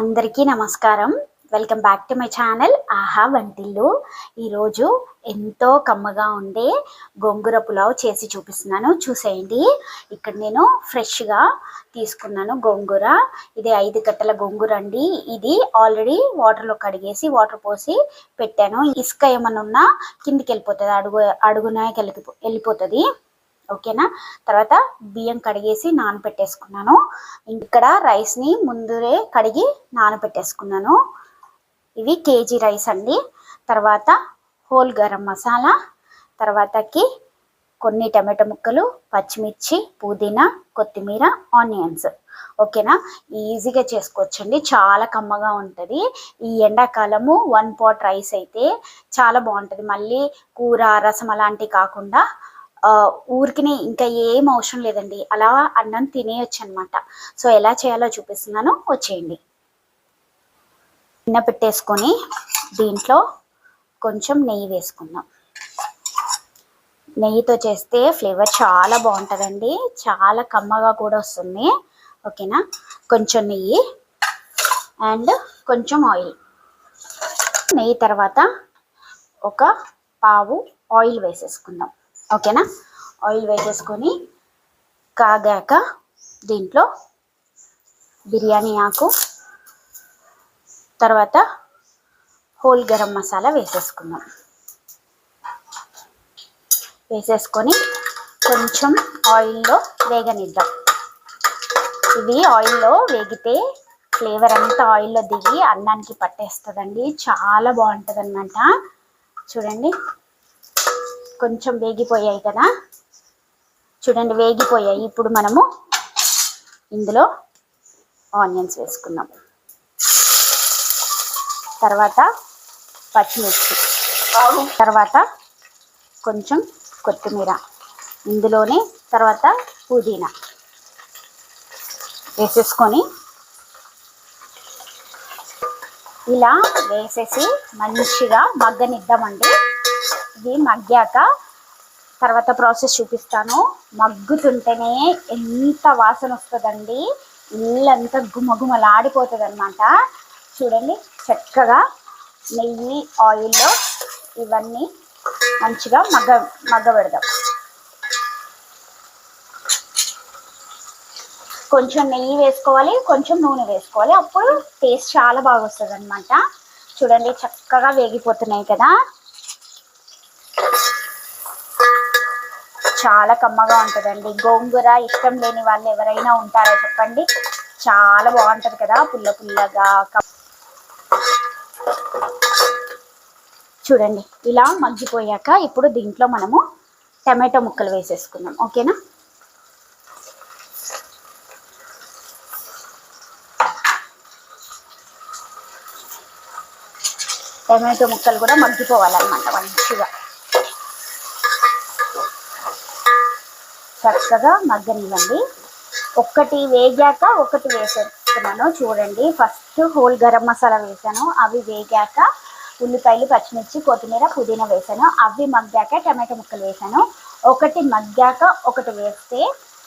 అందరికీ నమస్కారం. Welcome back to my channel ఆహా వంటిల్లు. ఈరోజు ఎంతో కమ్మగా ఉండే గోంగూర పులావ్ చేసి చూపిస్తున్నాను, చూసేయండి. ఇక్కడ నేను ఫ్రెష్గా తీసుకున్నాను గోంగూర. ఇది 5 కట్టల గోంగూర అండి. ఇది ఆల్రెడీ వాటర్లో కడిగేసి వాటర్ పోసి పెట్టాను. ఇసుక ఏమన్నా ఉన్నా కిందికి వెళ్ళిపోతుంది, అడుగున వెళ్ళిపోతుంది. ఓకేనా. తర్వాత బియ్యం కడిగేసి నానబెట్టేసుకున్నాను. ఇక్కడ రైస్ని ముందురే కడిగి నానబెట్టేసుకున్నాను. ఇవి కేజీ రైస్ అండి. తర్వాత హోల్ గరం మసాలా, తర్వాతకి కొన్ని టమాటో ముక్కలు, పచ్చిమిర్చి, పుదీనా, కొత్తిమీర, ఆనియన్స్. ఓకేనా. ఈజీగా చేసుకోవచ్చండి, చాలా కమ్మగా ఉంటుంది. ఈ ఎండాకాలము 1 pot రైస్ అయితే చాలా బాగుంటుంది. మళ్ళీ కూర రసం అలాంటివి కాకుండా ఊరికినే ఇంకా ఏం అవసరం లేదండి, అలా అన్నం తినేయచ్చు అనమాట. సో ఎలా చేయాలో చూపిస్తున్నాను, వచ్చేయండి. గిన్నె పెట్టేసుకొని దీంట్లో కొంచెం నెయ్యి వేసుకుందాం. నెయ్యితో చేస్తే ఫ్లేవర్ చాలా బాగుంటుందండి, చాలా కమ్మగా కూడా వస్తుంది. ఓకేనా. కొంచెం నెయ్యి అండ్ కొంచెం ఆయిల్. నెయ్యి తర్వాత ఒక పావు ఆయిల్ వేసేసుకుందాం. ఓకేనా. ఆయిల్ వేసేసుకొని కాగాక దీంట్లో బిర్యానీ ఆకు, తర్వాత హోల్ గరం మసాలా వేసేసుకుందాం. వేసేసుకొని కొంచెం ఆయిల్లో వేగనిద్దాం. ఇవి ఆయిల్లో వేగితే ఫ్లేవర్ అంతా ఆయిల్లో దిగి అన్నానికి పట్టేస్తుందండి, చాలా బాగుంటుంది అన్నమాట. చూడండి, కొంచెం వేగిపోయాయి కదా, చూడండి వేగిపోయాయి. ఇప్పుడు మనము ఇందులో ఆనియన్స్ వేసుకుందాం. తర్వాత పచ్చిమిర్చి, తర్వాత కొంచెం కొత్తిమీర, ఇందులోనే తర్వాత పుదీనా వేసేసుకొని ఇలా వేసేసి మంచిగా మగ్గనిద్దామండి. ఇది మగ్గాక తర్వాత ప్రాసెస్ చూపిస్తాను. మగ్గుతుంటేనే ఎంత వాసన వస్తుందండి, ఇల్లంతా గుమగుమలాడిపోతుంది అనమాట. చూడండి, చక్కగా నెయ్యి ఆయిల్లో ఇవన్నీ మంచిగా మగ్గబెడదాం. కొంచెం నెయ్యి వేసుకోవాలి, కొంచెం నూనె వేసుకోవాలి, అప్పుడు టేస్ట్ చాలా బాగా వస్తుంది అనమాట. చూడండి, చక్కగా వేగిపోతున్నాయి కదా, చాలా కమ్మగా ఉంటుందండి. గోంగూర ఇష్టం లేని వాళ్ళు ఎవరైనా ఉంటారో చెప్పండి, చాలా బాగుంటుంది కదా, పుల్ల పుల్లగా. చూడండి ఇలా మగ్గిపోయాక ఇప్పుడు దీంట్లో మనము టమాటో ముక్కలు వేసేసుకుందాం. ఓకేనా. టమాటో ముక్కలు కూడా మగ్గిపోవాలన్నమాట మంచిగా, చక్కగా మగ్గనివ్వండి. ఒక్కటి వేగాక ఒకటి వేసేస్తున్నాను. చూడండి, ఫస్ట్ హోల్ గరం మసాలా వేసాను, అవి వేగాక ఉల్లిపాయలు, పచ్చిమిర్చి, కొత్తిమీర, పుదీనా వేసాను, అవి మగ్గాక టమాటో ముక్కలు వేసాను. ఒకటి మగ్గాక ఒకటి వేస్తే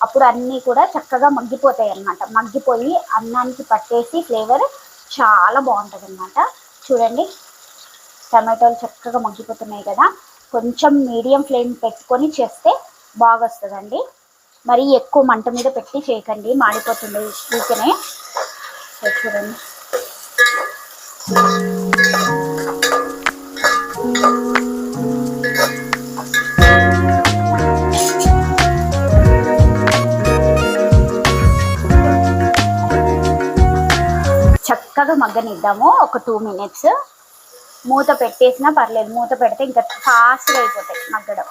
అప్పుడు అన్నీ కూడా చక్కగా మగ్గిపోతాయి అన్నమాట. మగ్గిపోయి అన్నానికి పట్టేసి ఫ్లేవర్ చాలా బాగుంటుంది అన్నమాట. చూడండి, టమాటోలు చక్కగా మగ్గిపోతున్నాయి కదా. కొంచెం మీడియం ఫ్లేమ్ పెట్టుకొని చేస్తే బాగా వస్తుందండి. మరి ఎక్కువ మంట మీద పెట్టి చేయకండి, మాడిపోతుంది ఊరికనే. చూడండి, చక్కగా మగ్గనిద్దాము ఒక 2 minutes. మూత పెట్టేసినా పర్లేదు, మూత పెడితే ఇంకా ఫాస్ట్గా అయిపోతాయి మగ్గడం.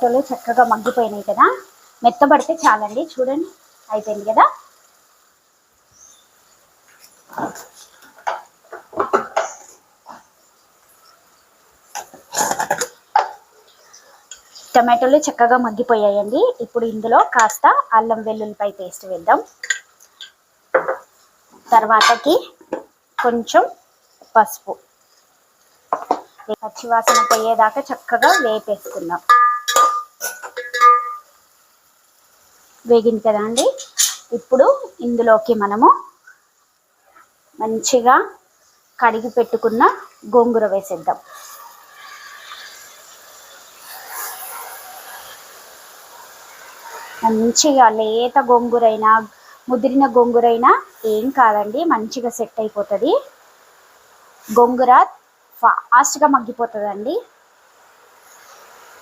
టమాటోలు చక్కగా మగ్గిపోయినాయి కదా, మెత్తబడితే చాలండి. చూడండి అయిపోయింది కదా. టమాటోలు చక్కగా మగ్గిపోయాయండి. ఇప్పుడు ఇందులో కాస్త అల్లం వెల్లుల్లిపాయ పేస్ట్ వేద్దాం. తర్వాతకి కొంచెం పసుపు, పచ్చివాసన పోయేదాకా చక్కగా వేపేసుకుందాం. వేగింది కదా అండి. ఇప్పుడు ఇందులోకి మనము మంచిగా కడిగి పెట్టుకున్న గోంగూర వేసేద్దాం. మంచిగా లేత గోంగూరైనా ముదిరిన గోంగూరైనా ఏం కాదండి, మంచిగా సెట్ అయిపోతుంది. గోంగూర ఫాస్ట్గా మగ్గిపోతుందండి.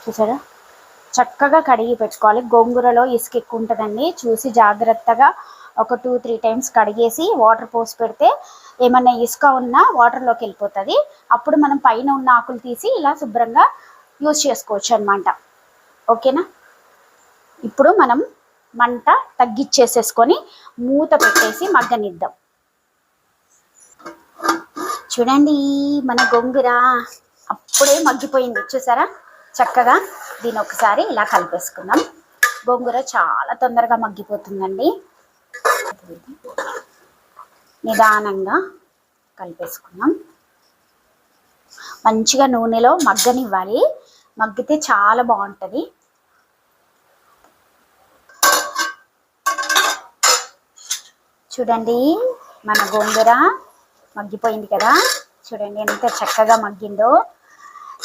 చూసారా, చక్కగా కడిగి పెట్టుకోవాలి. గోంగూరలో ఇసుక ఎక్కువ ఉంటుందండి, చూసి జాగ్రత్తగా ఒక 2-3 టైమ్స్ కడిగేసి వాటర్ పోసి పెడితే ఏమన్నా ఇసుక ఉన్నా వాటర్లోకి వెళ్ళిపోతుంది. అప్పుడు మనం పైన ఉన్న ఆకులు తీసి ఇలా శుభ్రంగా యూజ్ చేసుకోవచ్చు అన్నమాట. ఓకేనా. ఇప్పుడు మనం మంట తగ్గిచ్చేసేసుకొని మూత పెట్టేసి మగ్గనిద్దాం. చూడండి మన గోంగూర అప్పుడే మగ్గిపోయింది. చూసారా చక్కగా. దీని ఒకసారి ఇలా కలిపేసుకుందాం. గోంగూర చాలా తొందరగా మగ్గిపోతుందండి. నిదానంగా కలిపేసుకుందాం. మంచిగా నూనెలో మగ్గనివ్వాలి, మగ్గితే చాలా బాగుంటుంది. చూడండి మన గోంగూర మగ్గిపోయింది కదా. చూడండి ఎంత చక్కగా మగ్గిందో.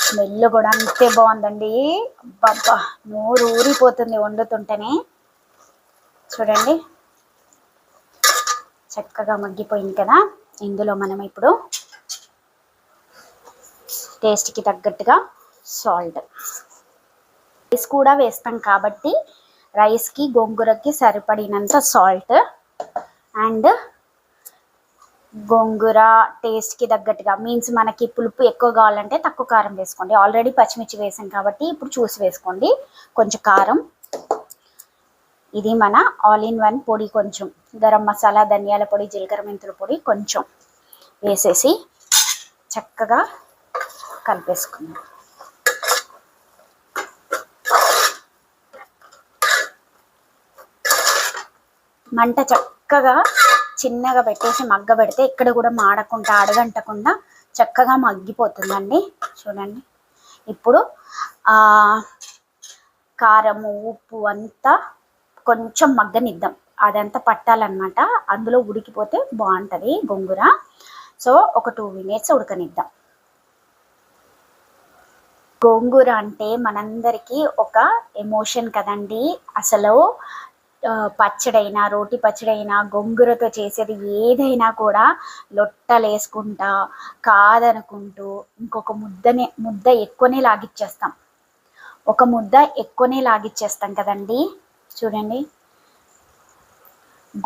స్మెల్ కూడా అంతే బాగుందండి. అబ్బబ్బా, నోరు ఊరిపోతుంది వండుతుంటేనే. చూడండి చక్కగా మగ్గిపోయింది కదా. ఇందులో మనం ఇప్పుడు టేస్ట్కి తగ్గట్టుగా సాల్ట్, రైస్ కూడా వేస్తాం కాబట్టి రైస్కి గోంగూరకి సరిపడినంత సాల్ట్ అండ్ గోంగూర టేస్ట్కి తగ్గట్టుగా, మీన్స్ మనకి పులుపు ఎక్కువ కావాలంటే తక్కువ కారం వేసుకోండి. ఆల్రెడీ పచ్చిమిర్చి వేసాం కాబట్టి ఇప్పుడు చూసి వేసుకోండి. కొంచెం కారం, ఇది మన ఆల్ ఇన్ వన్ పొడి, కొంచెం గరం మసాలా, ధనియాల పొడి, జీలకర్ర మెంతుల పొడి కొంచెం వేసేసి చక్కగా కలిపేసుకుందాం. మంట చక్కగా చిన్నగా పెట్టేసి మగ్గబెడితే ఇక్కడ కూడా మాడకుండా అడగంటకుండా చక్కగా మగ్గిపోతుందండి. చూడండి ఇప్పుడు కారము ఉప్పు అంతా కొంచెం మగ్గనిద్దాం. అదంతా పట్టాలన్నమాట, అందులో ఉడికిపోతే బాగుంటుంది గోంగూర. సో ఒక 2 minutes ఉడకనిద్దాం. గోంగూర అంటే మనందరికీ ఒక ఎమోషన్ కదండి. అసలు పచ్చడైనా, రోటి పచ్చడైనా, గోంగూరతో చేసేది ఏదైనా కూడా లొట్టలేసుకుంటా కాదనుకుంటూ ఇంకొక ముద్ద ఎక్కువనే లాగిచ్చేస్తాం. ఒక ముద్ద ఎక్కువనే లాగిచ్చేస్తాం కదండి. చూడండి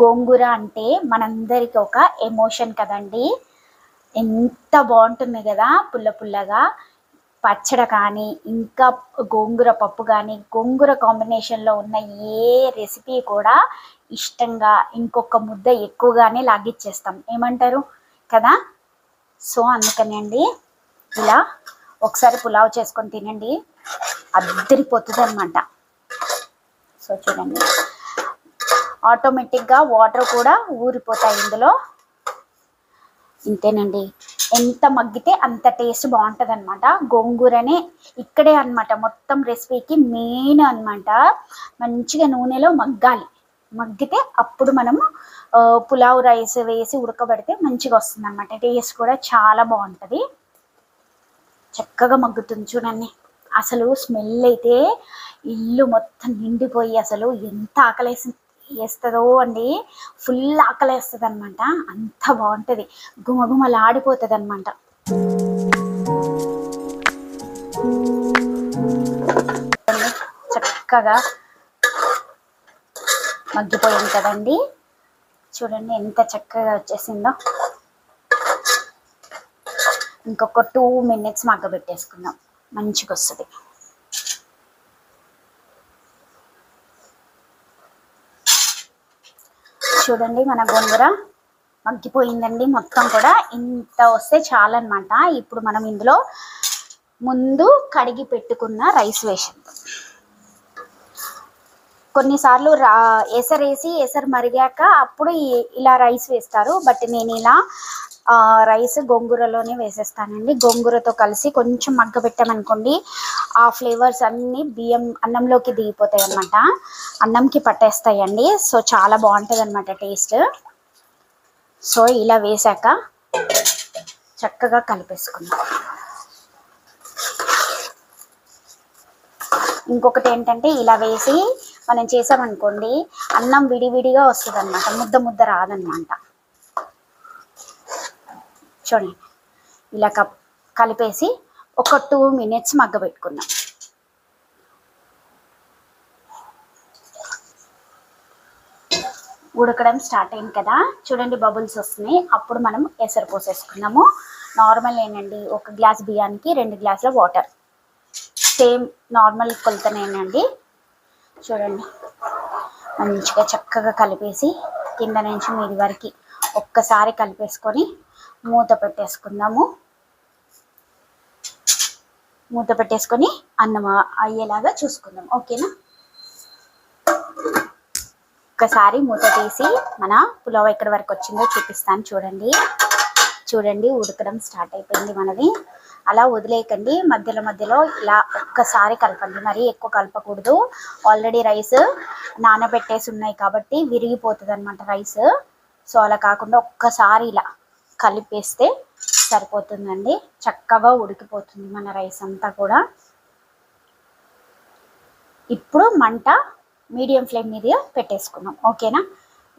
గోంగూర అంటే మనందరికి ఒక ఎమోషన్ కదండి. ఎంత బాగుంటుంది కదా పుల్ల పుల్లగా. పచ్చడి కానీ, ఇంకా గోంగూర పప్పు కానీ, గోంగూర కాంబినేషన్లో ఉన్న ఏ రెసిపీ కూడా ఇష్టంగా ఇంకొక ముద్ద ఎక్కువగానే లాగిచ్చేస్తాం. ఏమంటారు కదా. సో అందుకని అండి ఇలా ఒకసారి పులావ్ చేసుకొని తినండి, అద్దరిపోతుంది అనమాట. సో చూడండి ఆటోమేటిక్గా వాటర్ కూడా ఊరిపోతాయి ఇందులో. ఇంతేనండి, ఎంత మగ్గితే అంత టేస్ట్ బాగుంటుంది అనమాట. గోంగూరనే ఇక్కడే అనమాట మొత్తం రెసిపీకి మెయిన్ అనమాట. మంచిగా నూనెలో మగ్గాలి, మగ్గితే అప్పుడు మనము పులావ్ రైస్ వేసి ఉడకబెడితే మంచిగా వస్తుంది అనమాట. టేస్ట్ కూడా చాలా బాగుంటుంది. చక్కగా మగ్గుతుంది చూడండి. అసలు స్మెల్ అయితే ఇల్లు మొత్తం నిండిపోయి అసలు ఎంత వేస్తుందో అండి. ఫుల్ ఆకలేస్తుంది అనమాట. అంత బాగుంటుంది, గుమగుమలాడిపోతుంది అనమాట. చక్కగా మగ్గిపోయింది కదండి. చూడండి ఎంత చక్కగా వచ్చేసిందో. ఇంకొక 2 minutes మగ్గబెట్టేసుకుందాం, మంచిగా వస్తుంది. చూడండి మన గోంగూర మగ్గిపోయిందండి మొత్తం కూడా. ఇంత వస్తే చాలన్నమాట. ఇప్పుడు మనం ఇందులో ముందు కడిగి పెట్టుకున్న రైస్ వేసాం. కొన్నిసార్లు ఎసరు మరిగాక అప్పుడు ఇలా రైస్ వేస్తారు. బట్ నేను ఇలా రైస్ గోంగూరలోనే వేసేస్తానండి. గోంగూరతో కలిసి కొంచెం మగ్గబెట్టామనుకోండి, ఆ ఫ్లేవర్స్ అన్నీ అన్నంలోకి దిగిపోతాయి అన్నమాట, అన్నంకి పట్టేస్తాయండి. సో చాలా బాగుంటుంది అన్నమాట టేస్ట్. సో ఇలా వేసాక చక్కగా కలిపేసుకుందాం. ఇంకొకటి ఏంటంటే, ఇలా వేసి మనం చేసామనుకోండి అన్నం విడివిడిగా వస్తుంది అన్నమాట, ముద్ద రాదన్నమాట. చూడండి ఇలా కలిపేసి ఒక 2 minutes మగ్గబెట్టుకుందాం. ఉడకడం స్టార్ట్ అయింది కదా, చూడండి బబుల్స్ వస్తున్నాయి. అప్పుడు మనం ఎసరు పోసేసుకున్నాము. నార్మల్ ఏనండి, 1 గ్లాస్ బియ్యానికి 2 గ్లాసుల వాటర్, సేమ్ నార్మల్ కొలతనేనండి. చూడండి మంచిగా చక్కగా కలిపేసి కింద నుంచి మీది వరకు ఒక్కసారి కలిపేసుకొని మూత పెట్టేసుకుందాము. మూత పెట్టేసుకొని అన్నం అయ్యేలాగా చూసుకుందాం. ఓకేనా? ఒక్కసారి మూత తీసి మన పులావ్ ఎక్కడి వరకు వచ్చిందో చూపిస్తాను. చూడండి ఉడకడం స్టార్ట్ అయిపోయింది మనది. అలా వదిలేయకండి, మధ్యలో ఇలా ఒక్కసారి కలపండి. మరీ ఎక్కువ కలపకూడదు. ఆల్రెడీ రైస్ నానబెట్టేసి ఉన్నాయి కాబట్టి విరిగిపోతుంది అన్నమాట రైస్. సో అలా కాకుండా ఒక్కసారి ఇలా కలిపేస్తే సరిపోతుందండి. చక్కగా ఉడికిపోతుంది మన రైస్ అంతా కూడా. ఇప్పుడు మంట మీడియం ఫ్లేమ్ మీద పెట్టేసుకున్నాం. ఓకేనా?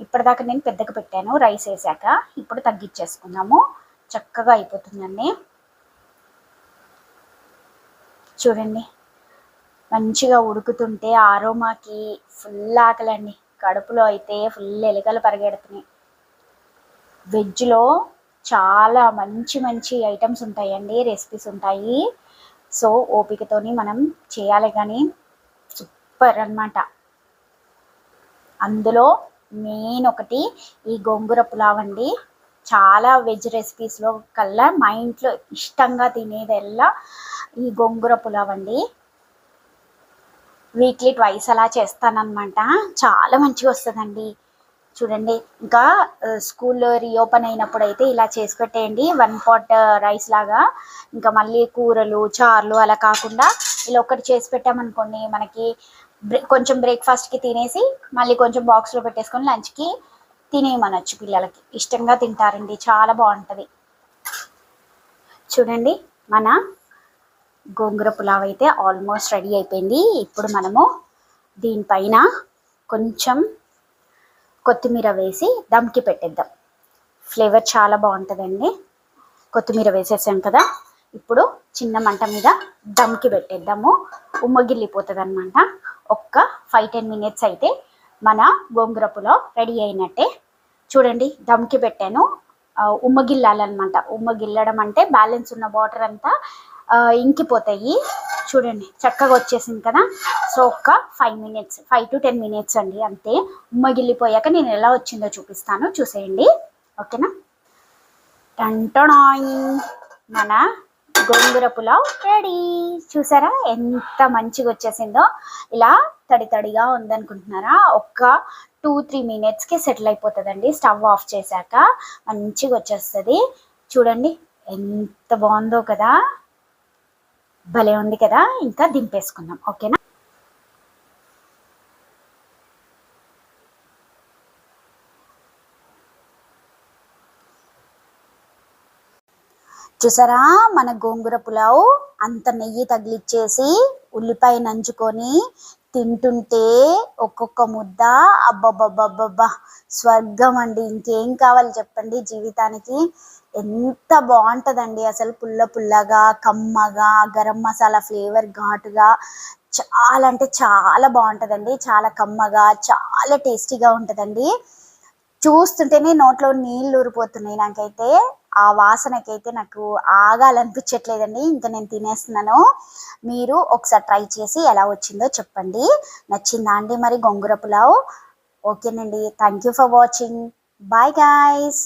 ఇప్పటిదాకా నేను పెద్దగా పెట్టాను రైస్ వేసాక, ఇప్పుడు తగ్గించేసుకున్నాము. చక్కగా అయిపోతుందండి. చూడండి మంచిగా ఉడుకుతుంటే ఆరోమాకి ఫుల్ ఆకలండి. కడుపులో అయితే ఫుల్ ఎలుకలు పరిగెడుతున్నాయి. వెజ్లో చాలా మంచి ఐటమ్స్ ఉంటాయండి, రెసిపీస్ ఉంటాయి. సో ఓపికతోని మనం చేయాలి కానీ సూపర్ అన్నమాట. అందులో మెయిన్ ఒకటి ఈ గోంగూర పులావ్ అండి. చాలా వెజ్ రెసిపీస్లో కల్లా మా ఇంట్లో ఇష్టంగా తినేదల్లా ఈ గోంగూర పులావ్ అండి. వీక్లీ 2 అలా చేస్తానన్నమాట. చాలా మంచిగా వస్తుందండి. చూడండి ఇంకా స్కూల్ రీఓపెన్ అయినప్పుడు అయితే ఇలా చేసి పెట్టేయండి, 1 pot రైస్ లాగా. ఇంకా మళ్ళీ కూరలు చారులు అలా కాకుండా ఇలా ఒకటి చేసి పెట్టామనుకోండి, మనకి కొంచెం బ్రేక్ఫాస్ట్కి తినేసి మళ్ళీ కొంచెం బాక్స్లో పెట్టేసుకొని లంచ్కి తినేయమనొచ్చు. పిల్లలకి ఇష్టంగా తింటారండి, చాలా బాగుంటుంది. చూడండి మన గోంగూర పులావ్ అయితే ఆల్మోస్ట్ రెడీ అయిపోయింది. ఇప్పుడు మనము దీనిపైన కొంచెం కొత్తిమీర వేసి దమ్కి పెట్టేద్దాం. ఫ్లేవర్ చాలా బాగుంటుందండి. కొత్తిమీర వేసేసాం కదా, ఇప్పుడు చిన్న మంట మీద దమ్కి పెట్టేద్దాము. ఉమ్మగిల్లిపోతుంది అనమాట. ఒక్క 5-10 minutes అయితే మన గోంగూర పులావ్ రెడీ అయినట్టే. చూడండి దమ్కి పెట్టాను, ఉమ్మగిల్లాలన్నమాట. ఉమ్మగిల్లడం అంటే బ్యాలెన్స్ ఉన్న వాటర్ అంతా ఇంకిపోతాయి. చూడండి చక్కగా వచ్చేసింది కదా. సో ఒక్క 5 to 10 minutes అండి, అంతే. ఉమ్మగిల్లిపోయాక నేను ఎలా వచ్చిందో చూపిస్తాను, చూసేయండి. ఓకేనా? టంటడాయ్, మన గోంగూర పులావ్ రెడీ. చూసారా ఎంత మంచిగా వచ్చేసిందో. ఇలా తడిగా ఉందనుకుంటున్నారా? ఒక్క 2-3 minutesకి సెటిల్ అయిపోతుందండి. స్టవ్ ఆఫ్ చేశాక మంచిగా వచ్చేస్తుంది. చూడండి ఎంత బాగుందో కదా, భలే ఉంది కదా. ఇంకా దింపేసుకుందాం. ఓకేనా? చూసారా మన గోంగూర పులావ్ అంత నెయ్యి తగిలిచ్చేసి ఉల్లిపాయ నంచుకొని తింటుంటే ఒక్కొక్క ముద్ద అబ్బబ్బబ్బబ్బబ్బా స్వర్గం అండి. ఇంకేం కావాలి చెప్పండి జీవితానికి. ఎంత బాగుంటుందండి అసలు, పుల్లగా కమ్మగా, గరం మసాలా ఫ్లేవర్ ఘాటుగా, చాలా అంటే చాలా బాగుంటుందండి. చాలా కమ్మగా, చాలా టేస్టీగా ఉంటుందండి. చూస్తుంటేనే నోట్లో నీళ్ళు ఊరిపోతున్నాయి నాకైతే. ఆ వాసనకైతే నాకు ఆగాలనిపించట్లేదండి. ఇంకా నేను తినేస్తున్నాను. మీరు ఒకసారి ట్రై చేసి ఎలా వచ్చిందో చెప్పండి. నచ్చిందా అండి మరి గోంగూర పులావ్? ఓకేనండి. Thank you for watching. Bye guys.